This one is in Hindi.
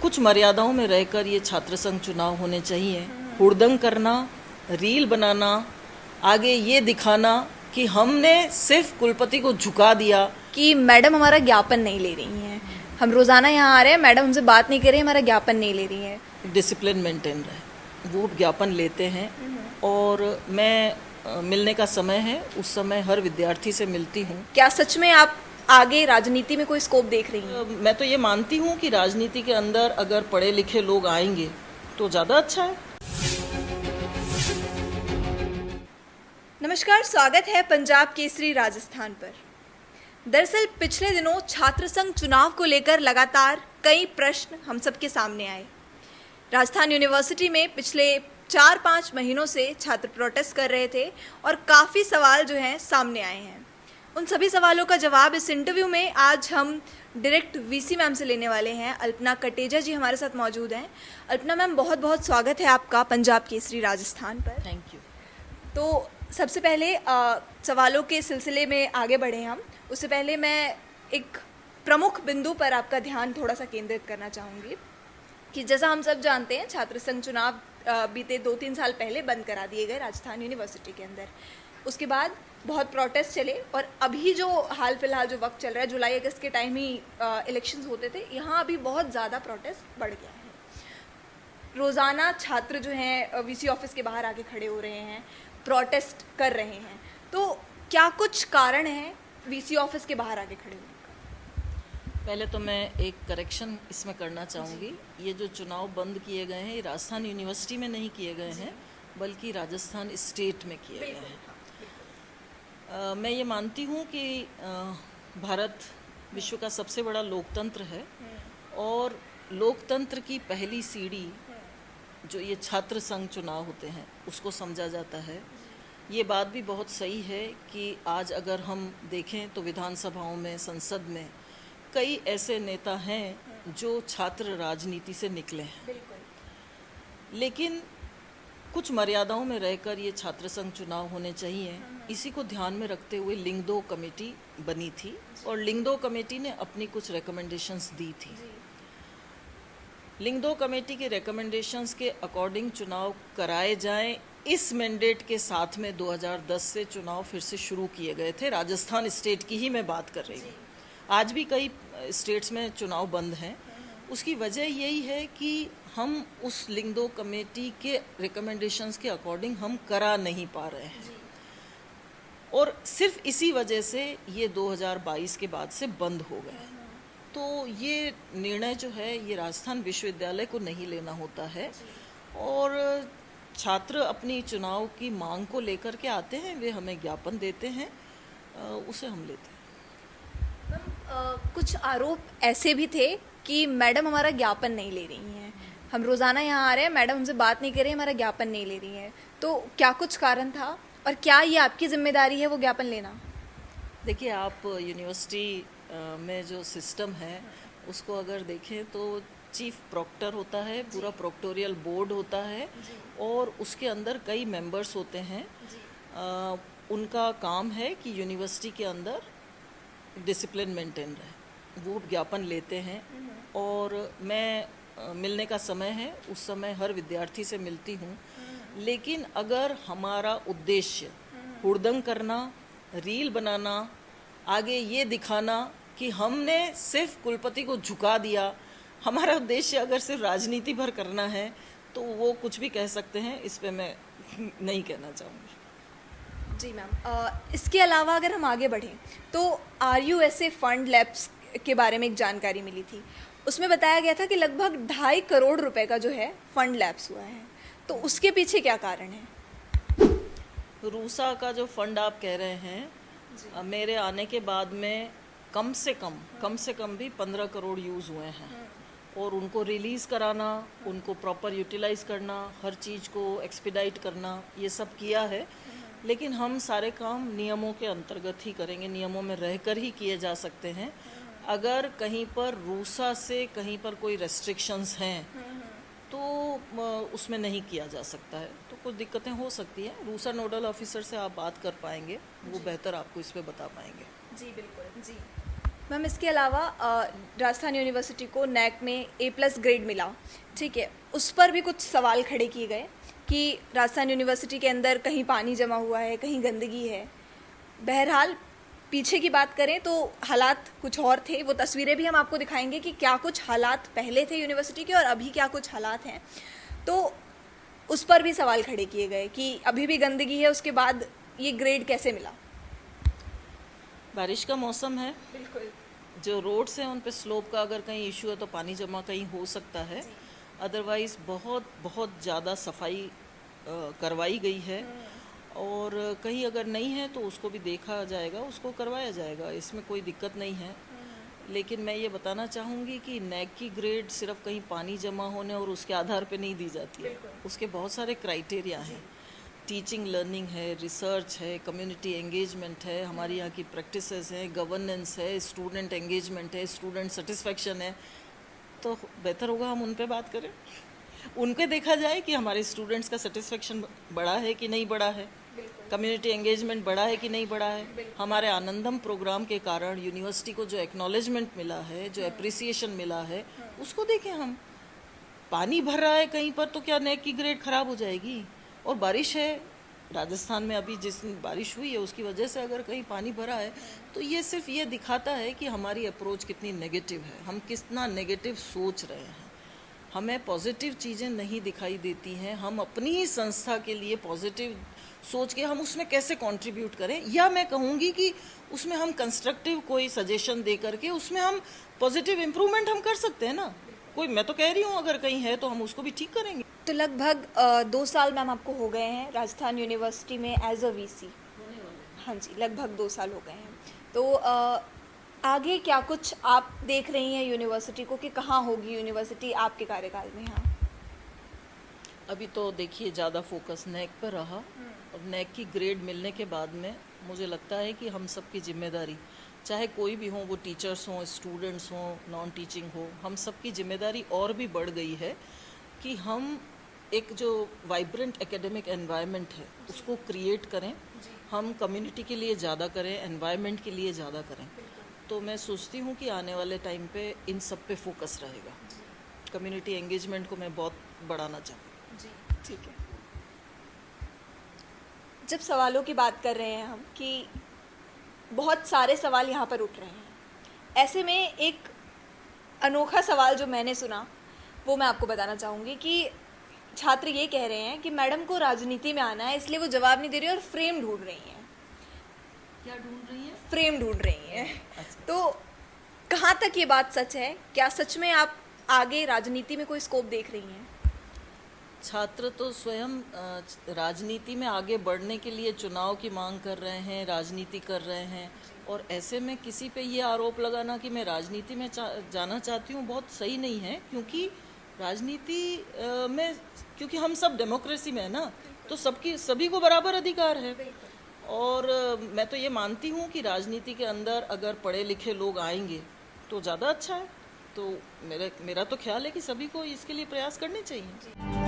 कुछ मर्यादाओं में रहकर ये छात्र संघ चुनाव होने चाहिए। हुड़दंग करना, रील बनाना, आगे ये दिखाना कि हमने सिर्फ कुलपति को झुका दिया कि मैडम हमारा ज्ञापन नहीं ले रही हैं, हम रोजाना यहाँ आ रहे हैं, मैडम हमसे बात नहीं कर रही, हमारा ज्ञापन नहीं ले रही है। डिसिप्लिन मेंटेन रहे। वो ज्ञापन लेते हैं और मैं मिलने का समय है, उस समय हर विद्यार्थी से मिलती हूँ। क्या सच में आप आगे राजनीति में कोई स्कोप देख रही हैं? मैं तो ये मानती हूँ कि राजनीति के अंदर अगर पढ़े लिखे लोग आएंगे तो ज़्यादा अच्छा है। नमस्कार, स्वागत है पंजाब केसरी राजस्थान पर। दरअसल पिछले दिनों छात्र संघ चुनाव को लेकर लगातार कई प्रश्न हम सबके सामने आए। राजस्थान यूनिवर्सिटी में पिछले 4-5 महीनों से छात्र प्रोटेस्ट कर रहे थे और काफ़ी सवाल जो हैं सामने आए हैं। उन सभी सवालों का जवाब इस इंटरव्यू में आज हम डायरेक्ट वीसी मैम से लेने वाले हैं। अल्पना कटेजा जी हमारे साथ मौजूद हैं। अल्पना मैम, बहुत बहुत स्वागत है आपका पंजाब केसरी राजस्थान पर। Thank you. तो सबसे पहले सवालों के सिलसिले में आगे बढ़े हम, उससे पहले मैं एक प्रमुख बिंदु पर आपका ध्यान थोड़ा सा केंद्रित करना चाहूँगी कि जैसा हम सब जानते हैं छात्र संघ चुनाव बीते 2-3 साल पहले बंद करा दिए गए राजस्थान यूनिवर्सिटी के अंदर। उसके बाद बहुत प्रोटेस्ट चले और अभी जो हाल फिलहाल जो वक्त चल रहा है, जुलाई अगस्त के टाइम ही इलेक्शंस होते थे, यहाँ अभी बहुत ज़्यादा प्रोटेस्ट बढ़ गया है। रोज़ाना छात्र जो हैं वीसी ऑफिस के बाहर आके खड़े हो रहे हैं, प्रोटेस्ट कर रहे हैं। तो क्या कुछ कारण है वीसी ऑफिस के बाहर आके खड़े होने का? पहले तो मैं एक करेक्शन इसमें करना चाहूँगी। ये जो चुनाव बंद किए गए हैं, ये राजस्थान यूनिवर्सिटी में नहीं किए गए हैं, बल्कि राजस्थान स्टेट में किए गए हैं। मैं ये मानती हूँ कि भारत विश्व का सबसे बड़ा लोकतंत्र है और लोकतंत्र की पहली सीढ़ी जो ये छात्र संघ चुनाव होते हैं उसको समझा जाता है। ये बात भी बहुत सही है कि आज अगर हम देखें तो विधानसभाओं में, संसद में कई ऐसे नेता हैं जो छात्र राजनीति से निकले हैं, लेकिन कुछ मर्यादाओं में रहकर ये छात्र संघ चुनाव होने चाहिए। इसी को ध्यान में रखते हुए लिंगदो कमेटी बनी थी और लिंगदो कमेटी ने अपनी कुछ रिकमेंडेशंस दी थी। लिंगदो कमेटी के रिकमेंडेशंस के अकॉर्डिंग चुनाव कराए जाएं। इस मैंडेट के साथ में 2010 से चुनाव फिर से शुरू किए गए थे। राजस्थान स्टेट की ही मैं बात कर रही हूँ। आज भी कई स्टेट्स में चुनाव बंद हैं। उसकी वजह यही है कि हम उस लिंगदो कमेटी के रिकमेंडेशंस के अकॉर्डिंग हम करा नहीं पा रहे हैं और सिर्फ इसी वजह से ये 2022 के बाद से बंद हो गए। तो ये निर्णय जो है ये राजस्थान विश्वविद्यालय को नहीं लेना होता है और छात्र अपनी चुनाव की मांग को लेकर के आते हैं, वे हमें ज्ञापन देते हैं, उसे हम लेते हैं। कुछ आरोप ऐसे भी थे कि मैडम हमारा ज्ञापन नहीं ले रही हैं, हम रोज़ाना यहाँ आ रहे हैं, मैडम हमसे बात नहीं कर रही, हमारा ज्ञापन नहीं ले रही हैं। तो क्या कुछ कारण था और क्या ये आपकी जिम्मेदारी है वो ज्ञापन लेना? देखिए, आप यूनिवर्सिटी में जो सिस्टम है उसको अगर देखें तो चीफ प्रॉक्टर होता है, पूरा प्रॉक्टोरियल बोर्ड होता है और उसके अंदर कई मेंबर्स होते हैं। उनका काम है कि यूनिवर्सिटी के अंदर डिसिप्लिन मेंटेन रहे। वो ज्ञापन लेते हैं और मैं मिलने का समय है, उस समय हर विद्यार्थी से मिलती हूँ। लेकिन अगर हमारा उद्देश्य हुड़दंग करना, रील बनाना, आगे ये दिखाना कि हमने सिर्फ कुलपति को झुका दिया, हमारा उद्देश्य अगर सिर्फ राजनीति भर करना है तो वो कुछ भी कह सकते हैं, इस पे मैं नहीं कहना चाहूँगी। जी मैम, इसके अलावा अगर हम आगे बढ़ें तो RUSA फंड लैब्स के बारे में एक जानकारी मिली थी। उसमें बताया गया था कि लगभग 2.5 करोड़ रुपए का जो है फंड लैप्स हुआ है। तो उसके पीछे क्या कारण है? रूसा का जो फंड आप कह रहे हैं, मेरे आने के बाद में कम से कम भी 15 करोड़ यूज़ हुए हैं और उनको रिलीज़ कराना, उनको प्रॉपर यूटिलाइज करना, हर चीज़ को एक्सपीडाइट करना, ये सब किया है। लेकिन हम सारे काम नियमों के अंतर्गत ही करेंगे, नियमों में रहकर ही किए जा सकते हैं। अगर कहीं पर रूसा से कहीं पर कोई रेस्ट्रिक्शंस हैं तो उसमें नहीं किया जा सकता है, तो कुछ दिक्कतें हो सकती हैं। रूसा नोडल ऑफिसर से आप बात कर पाएंगे, वो बेहतर आपको इस पे बता पाएंगे। जी बिल्कुल जी। मैम इसके अलावा राजस्थान यूनिवर्सिटी को नैक में A+ ग्रेड मिला, ठीक है, उस पर भी कुछ सवाल खड़े किए गए कि राजस्थान यूनिवर्सिटी के अंदर कहीं पानी जमा हुआ है, कहीं गंदगी है। बहरहाल पीछे की बात करें तो हालात कुछ और थे, वो तस्वीरें भी हम आपको दिखाएंगे कि क्या कुछ हालात पहले थे यूनिवर्सिटी के और अभी क्या कुछ हालात हैं। तो उस पर भी सवाल खड़े किए गए कि अभी भी गंदगी है, उसके बाद ये ग्रेड कैसे मिला। बारिश का मौसम है, बिल्कुल जो रोड्स हैं उन पे स्लोप का अगर कहीं इशू है तो पानी जमा कहीं हो सकता है, अदरवाइज़ बहुत बहुत ज़्यादा सफाई करवाई गई है और कहीं अगर नहीं है तो उसको भी देखा जाएगा, उसको करवाया जाएगा, इसमें कोई दिक्कत नहीं है। लेकिन मैं ये बताना चाहूँगी कि नैक की ग्रेड सिर्फ कहीं पानी जमा होने और उसके आधार पे नहीं दी जाती है, उसके बहुत सारे क्राइटेरिया हैं। टीचिंग लर्निंग है, रिसर्च है, कम्युनिटी एंगेजमेंट है, हमारी यहाँ की प्रैक्टिसेस हैं, गवर्नेंस है, स्टूडेंट एंगेजमेंट है, स्टूडेंट सेटिस्फेक्शन है। तो बेहतर होगा हम उन पे बात करें, उनके देखा जाए कि हमारे स्टूडेंट्स का सेटिस्फेक्शन बढ़ा है कि नहीं बढ़ा है, कम्युनिटी एंगेजमेंट बढ़ा है कि नहीं बढ़ा है। हमारे आनंदम प्रोग्राम के कारण यूनिवर्सिटी को जो एक्नॉलेजमेंट मिला है, जो एप्रिसिएशन मिला है, उसको देखें हम। पानी भर रहा है कहीं पर तो क्या नैक की ग्रेड खराब हो जाएगी? और बारिश है राजस्थान में, अभी जिस बारिश हुई है उसकी वजह से अगर कहीं पानी भरा है तो ये सिर्फ ये दिखाता है कि हमारी अप्रोच कितनी नेगेटिव है, हम कितना नेगेटिव सोच रहे हैं, हमें पॉजिटिव चीज़ें नहीं दिखाई देती हैं। हम अपनी ही संस्था के लिए पॉजिटिव सोच के हम उसमें कैसे कंट्रीब्यूट करें, या मैं कहूँगी कि उसमें हम कंस्ट्रक्टिव कोई सजेशन दे करके उसमें हम पॉजिटिव इम्प्रूवमेंट हम कर सकते हैं ना। कोई, मैं तो कह रही हूँ अगर कहीं है तो हम उसको भी ठीक करेंगे। तो लगभग 2 साल मैम आपको हो गए हैं राजस्थान यूनिवर्सिटी में एज अ VC। हाँ जी, लगभग 2 साल हो गए हैं। तो आगे क्या कुछ आप देख रही हैं यूनिवर्सिटी को कि कहाँ होगी यूनिवर्सिटी आपके कार्यकाल में? हाँ, अभी तो देखिए ज़्यादा फोकस नैक पर रहा और नैक की ग्रेड मिलने के बाद में मुझे लगता है कि हम सबकी जिम्मेदारी, चाहे कोई भी हो, वो टीचर्स हों, स्टूडेंट्स हों, नॉन टीचिंग हो, हम सबकी जिम्मेदारी और भी बढ़ गई है कि हम एक जो वाइब्रेंट एकेडमिक एनवायरनमेंट है उसको क्रिएट करें, हम कम्युनिटी के लिए ज़्यादा करें, एनवायरनमेंट के लिए ज़्यादा करें। तो मैं सोचती हूँ कि आने वाले टाइम पे इन सब पे फोकस रहेगा। कम्युनिटी एंगेजमेंट को मैं बहुत बढ़ाना चाहूँ। जी ठीक है। जब सवालों की बात कर रहे हैं हम कि बहुत सारे सवाल यहाँ पर उठ रहे हैं, ऐसे में एक अनोखा सवाल जो मैंने सुना वो मैं आपको बताना चाहूँगी कि छात्र ये कह रहे हैं कि मैडम को राजनीति में आना है, इसलिए वो जवाब नहीं दे रही और फ्रेम ढूंढ रही हैं। क्या ढूंढ रही है? फ्रेम ढूंढ रही हैं। अच्छा। तो कहाँ तक ये बात सच है? क्या सच में आप आगे राजनीति में कोई स्कोप देख रही हैं? छात्र तो स्वयं राजनीति में आगे बढ़ने के लिए चुनाव की मांग कर रहे हैं, राजनीति कर रहे हैं, और ऐसे में किसी पे ये आरोप लगाना कि मैं राजनीति में जाना चाहती हूँ बहुत सही नहीं है, क्योंकि राजनीति में, क्योंकि हम सब डेमोक्रेसी में है ना, तो सभी को बराबर अधिकार है। और मैं तो ये मानती हूँ कि राजनीति के अंदर अगर पढ़े लिखे लोग आएंगे तो ज़्यादा अच्छा है। तो मेरा तो ख्याल है कि सभी को इसके लिए प्रयास करने चाहिए।